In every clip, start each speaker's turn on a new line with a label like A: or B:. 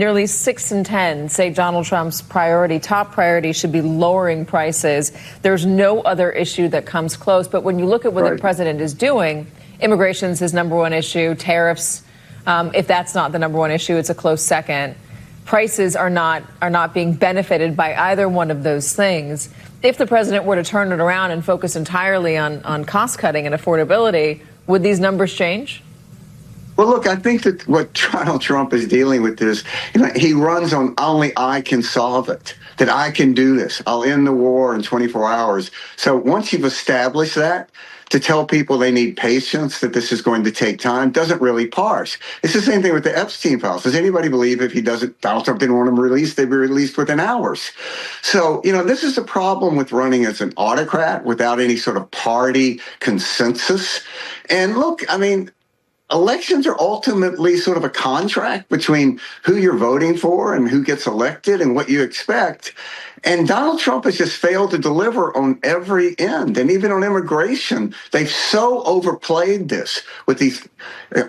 A: nearly 6 in 10 say Donald Trump's top priority should be lowering prices. There's no other issue that comes close. But when you look at what the president is doing, immigration is his number one issue. Tariffs, if that's not the number one issue, it's a close second. Prices are not being benefited by either one of those things. If the president were to turn it around and focus entirely on cost cutting and affordability, would these numbers change?
B: Well, look, I think that what Donald Trump is dealing with is, he runs on only I can solve it, that I can do this. I'll end the war in 24 hours. So once you've established that, to tell people they need patience, that this is going to take time, doesn't really parse. It's the same thing with the Epstein files. Does anybody believe if Donald Trump didn't want them released, they'd be released within hours? So, this is the problem with running as an autocrat without any sort of party consensus. And look, elections are ultimately sort of a contract between who you're voting for and who gets elected and what you expect. And Donald Trump has just failed to deliver on every end. And even on immigration, they've so overplayed this with these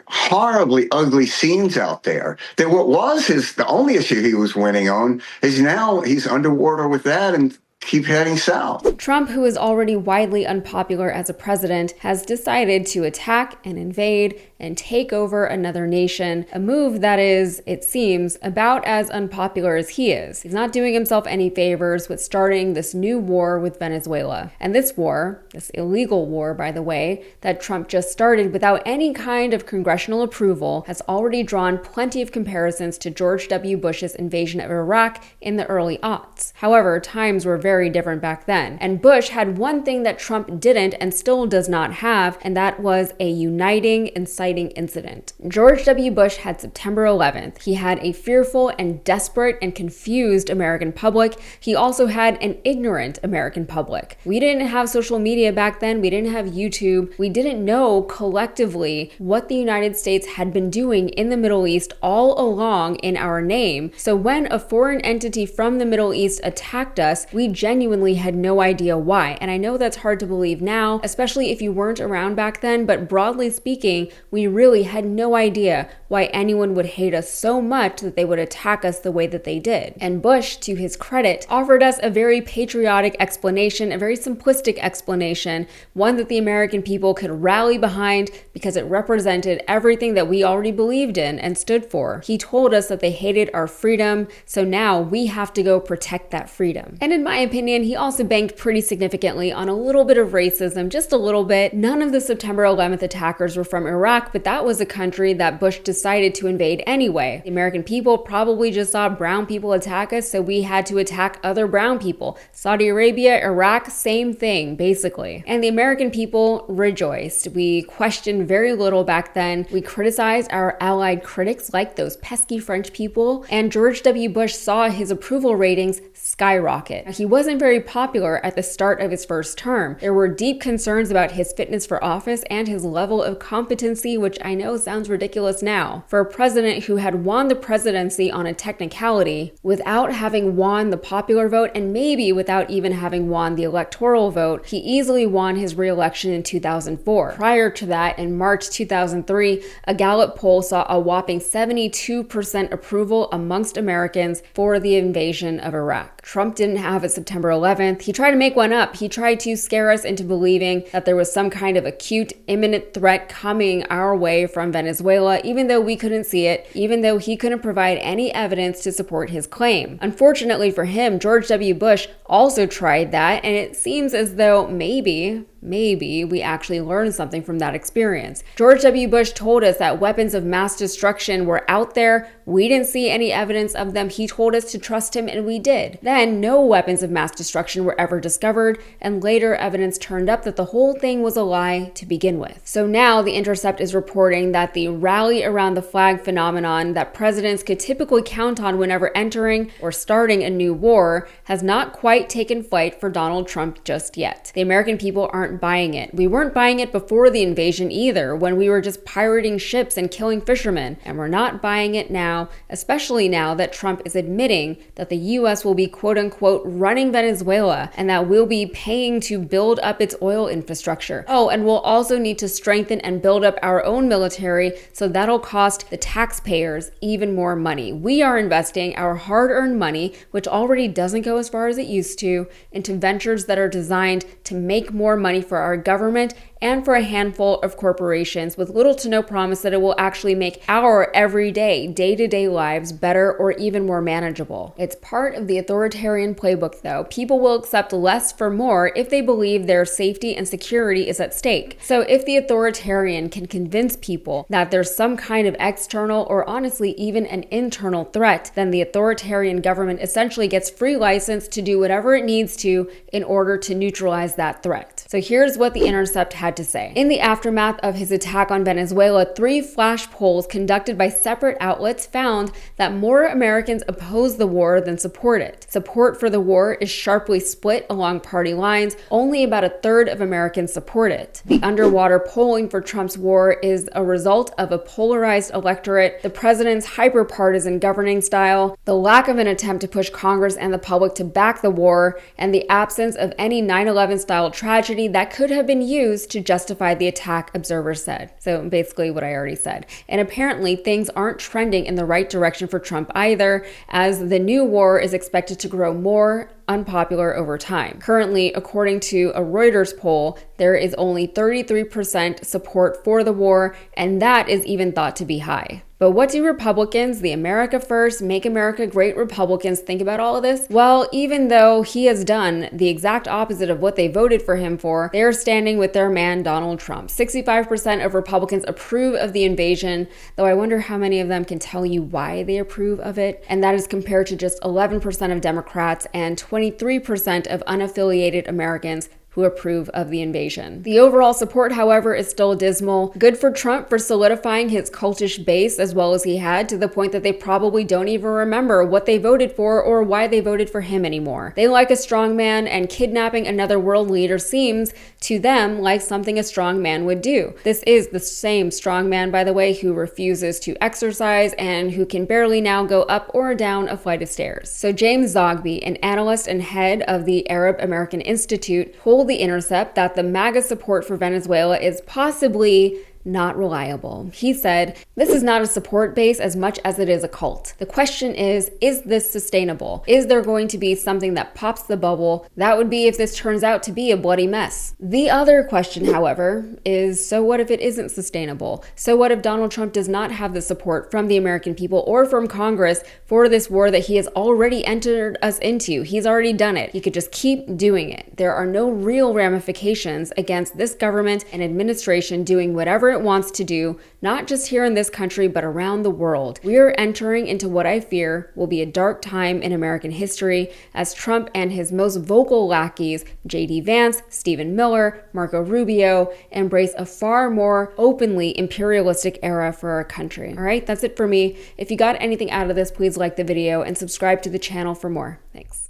B: horribly ugly scenes out there that what was the only issue he was winning on is now he's underwater with that and keep heading south.
C: Trump, who is already widely unpopular as a president, has decided to attack and invade and take over another nation, a move that is, it seems, about as unpopular as he is. He's not doing himself any favors with starting this new war with Venezuela. And this war, this illegal war, by the way, that Trump just started without any kind of congressional approval, has already drawn plenty of comparisons to George W. Bush's invasion of Iraq in the early aughts. However, times were very different back then. And Bush had one thing that Trump didn't and still does not have, and that was a uniting, inciting incident. George W. Bush had September 11th. He had a fearful and desperate and confused American public. He also had an ignorant American public. We didn't have social media back then. We didn't have YouTube. We didn't know collectively what the United States had been doing in the Middle East all along in our name. So when a foreign entity from the Middle East attacked us, we genuinely had no idea why. And I know that's hard to believe now, especially if you weren't around back then, but broadly speaking, we really had no idea why anyone would hate us so much that they would attack us the way that they did. And Bush, to his credit, offered us a very patriotic explanation, a very simplistic explanation, one that the American people could rally behind because it represented everything that we already believed in and stood for. He told us that they hated our freedom, so now we have to go protect that freedom. And in my opinion, he also banked pretty significantly on a little bit of racism, just a little bit. None of the September 11th attackers were from Iraq, but that was a country that Bush decided to invade anyway. The American people probably just saw brown people attack us, so we had to attack other brown people. Saudi Arabia, Iraq, same thing, basically. And the American people rejoiced. We questioned very little back then. We criticized our allied critics like those pesky French people, and George W. Bush saw his approval ratings skyrocket. He wasn't very popular at the start of his first term. There were deep concerns about his fitness for office and his level of competency, which I know sounds ridiculous now. For a president who had won the presidency on a technicality without having won the popular vote and maybe without even having won the electoral vote, he easily won his re-election in 2004. Prior to that, in March 2003, a Gallup poll saw a whopping 72% approval amongst Americans for the invasion of Iraq. Trump didn't have a September 11th. He tried to make one up. He tried to scare us into believing that there was some kind of acute, imminent threat coming our way from Venezuela, even though we couldn't see it, even though he couldn't provide any evidence to support his claim. Unfortunately for him, George W. Bush also tried that, and it seems as though maybe we actually learned something from that experience. George W. Bush told us that weapons of mass destruction were out there. We didn't see any evidence of them. He told us to trust him, and we did. Then no weapons of mass destruction were ever discovered, and later evidence turned up that the whole thing was a lie to begin with. So now The Intercept is reporting that the rally around the flag phenomenon that presidents could typically count on whenever entering or starting a new war has not quite taken flight for Donald Trump just yet. The American people aren't aren't buying it. We weren't buying it before the invasion either, when we were just pirating ships and killing fishermen. And we're not buying it now, especially now that Trump is admitting that the US will be quote unquote running Venezuela and that we'll be paying to build up its oil infrastructure. Oh, and we'll also need to strengthen and build up our own military, so that'll cost the taxpayers even more money. We are investing our hard-earned money, which already doesn't go as far as it used to, into ventures that are designed to make more money for our government and for a handful of corporations, with little to no promise that it will actually make our everyday, day-to-day lives better or even more manageable. It's part of the authoritarian playbook, though. People will accept less for more if they believe their safety and security is at stake. So if the authoritarian can convince people that there's some kind of external or honestly even an internal threat, then the authoritarian government essentially gets free license to do whatever it needs to in order to neutralize that threat. So here's what The Intercept had to say. In the aftermath of his attack on Venezuela, 3 flash polls conducted by separate outlets found that more Americans oppose the war than support it. Support for the war is sharply split along party lines. Only about a third of Americans support it. The underwater polling for Trump's war is a result of a polarized electorate, the president's hyper-partisan governing style, the lack of an attempt to push Congress and the public to back the war, and the absence of any 9/11 style tragedy that could have been used to justify the attack, observers said. So basically what I already said. And apparently things aren't trending in the right direction for Trump either, as the new war is expected to grow more unpopular over time. Currently, according to a Reuters poll, there is only 33% support for the war, and that is even thought to be high. But what do Republicans, the America First, Make America Great Republicans, think about all of this? Well, even though he has done the exact opposite of what they voted for him for, they are standing with their man, Donald Trump. 65% of Republicans approve of the invasion, though I wonder how many of them can tell you why they approve of it. And that is compared to just 11% of Democrats and 23% of unaffiliated Americans who approve of the invasion. The overall support, however, is still dismal. Good for Trump for solidifying his cultish base as well as he had, to the point that they probably don't even remember what they voted for or why they voted for him anymore. They like a strong man, and kidnapping another world leader seems to them like something a strong man would do. This is the same strong man, by the way, who refuses to exercise and who can barely now go up or down a flight of stairs. So James Zogby, an analyst and head of the Arab American Institute, told The Intercept that the MAGA support for Venezuela is possibly not reliable. He said, "This is not a support base as much as it is a cult. The question is this sustainable? Is there going to be something that pops the bubble? That would be if this turns out to be a bloody mess." The other question, however, is, so what if it isn't sustainable? So what if Donald Trump does not have the support from the American people or from Congress for this war that he has already entered us into? He's already done it. He could just keep doing it. There are no real ramifications against this government and administration doing whatever it wants to do, not just here in this country, but around the world. We are entering into what I fear will be a dark time in American history, as Trump and his most vocal lackeys, J.D. Vance, Stephen Miller, Marco Rubio, embrace a far more openly imperialistic era for our country. All right, that's it for me. If you got anything out of this, please like the video and subscribe to the channel for more. Thanks.